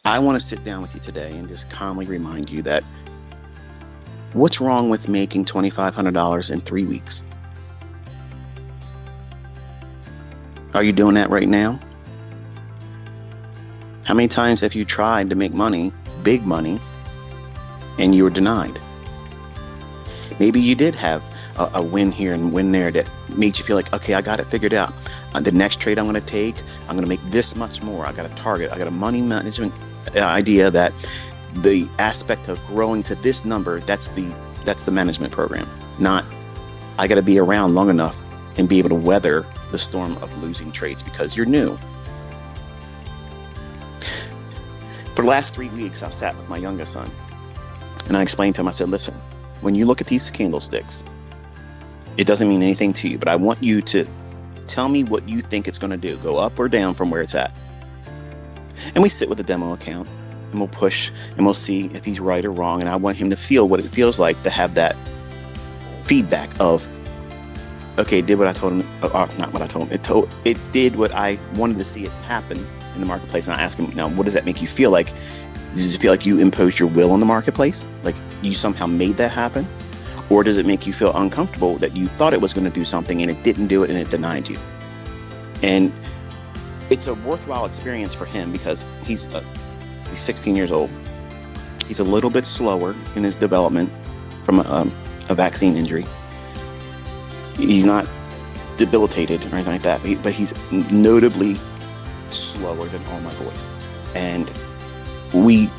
I want to sit down with you today and just calmly remind you that what's wrong with making $2,500 in 3 weeks? Are you doing that right now? How many times have you tried to make money, big money, and you were denied? Maybe you did have a win here and win there that made you feel like, okay, I got it figured out. The next trade I'm going to take, I'm going to make this much more. I got a target. I got a money management idea that the aspect of growing to this number, that's the management program. Not I got to be around long enough and be able to weather the storm of losing trades because you're new. For the last 3 weeks, I've sat with my youngest son and I explained to him, I said, listen, when you look at these candlesticks, it doesn't mean anything to you, but I want you to tell me what you think it's going to do, go up or down from where it's at. And we sit with the demo account and we'll push and we'll see if he's right or wrong. And I want him to feel what it feels like to have that feedback of, okay, it did what I told him, or not what I told him. It did what I wanted to see it happen in the marketplace. And I asked him, now, what does that make you feel like? Does it feel like you imposed your will on the marketplace? Like you somehow made that happen? Or does it make you feel uncomfortable that you thought it was going to do something and it didn't do it and it denied you? And it's a worthwhile experience for him because he's 16 years old. He's a little bit slower in his development from a vaccine injury. He's not debilitated or anything like that, but he's notably slower than all my boys. And we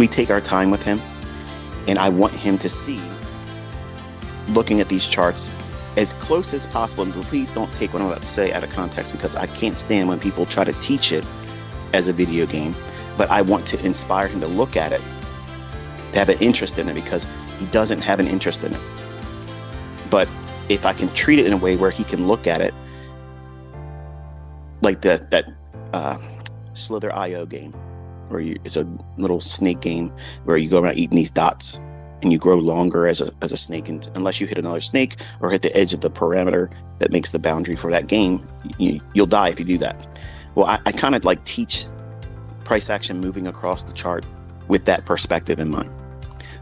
take our time with him, and I want him to see, looking at these charts as close as possible, and please don't take what I'm about to say out of context because I can't stand when people try to teach it as a video game, but I want to inspire him to look at it, to have an interest in it, because he doesn't have an interest in it. But if I can treat it in a way where he can look at it like that Slither IO game, where it's a little snake game where you go around eating these dots and you grow longer as a snake, and unless you hit another snake or hit the edge of the parameter that makes the boundary for that game, you'll die if you do that. Well, I kind of like teach price action moving across the chart with that perspective in mind.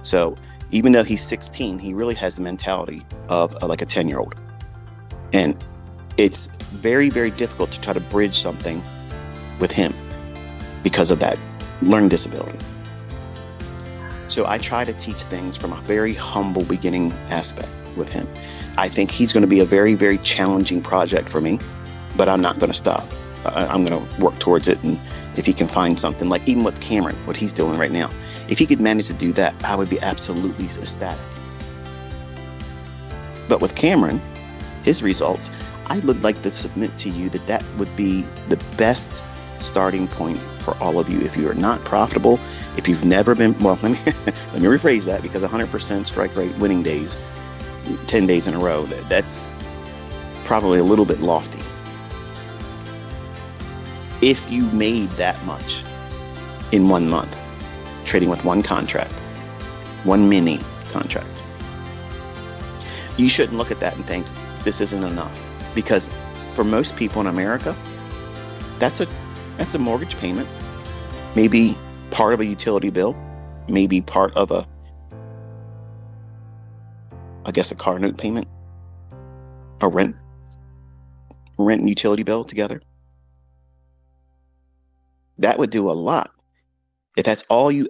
So even though he's 16, he really has the mentality of like a 10-year-old. And it's very, very difficult to try to bridge something with him because of that learning disability. So I try to teach things from a very humble beginning aspect with him. I think he's going to be a very, very challenging project for me, but I'm not going to stop. I'm going to work towards it. And if he can find something, like even with Cameron, what he's doing right now, if he could manage to do that, I would be absolutely ecstatic. But with Cameron, his results, I would like to submit to you that would be the best starting point for all of you. If you are not profitable, if you've never been, well, let me rephrase that, because 100% strike rate winning days, 10 days in a row, that's probably a little bit lofty. If you made that much in 1 month, trading with one contract, one mini contract, you shouldn't look at that and think this isn't enough, because for most people in America, that's a mortgage payment, maybe part of a utility bill, maybe part of a car note payment, a rent and utility bill together. That would do a lot if that's all you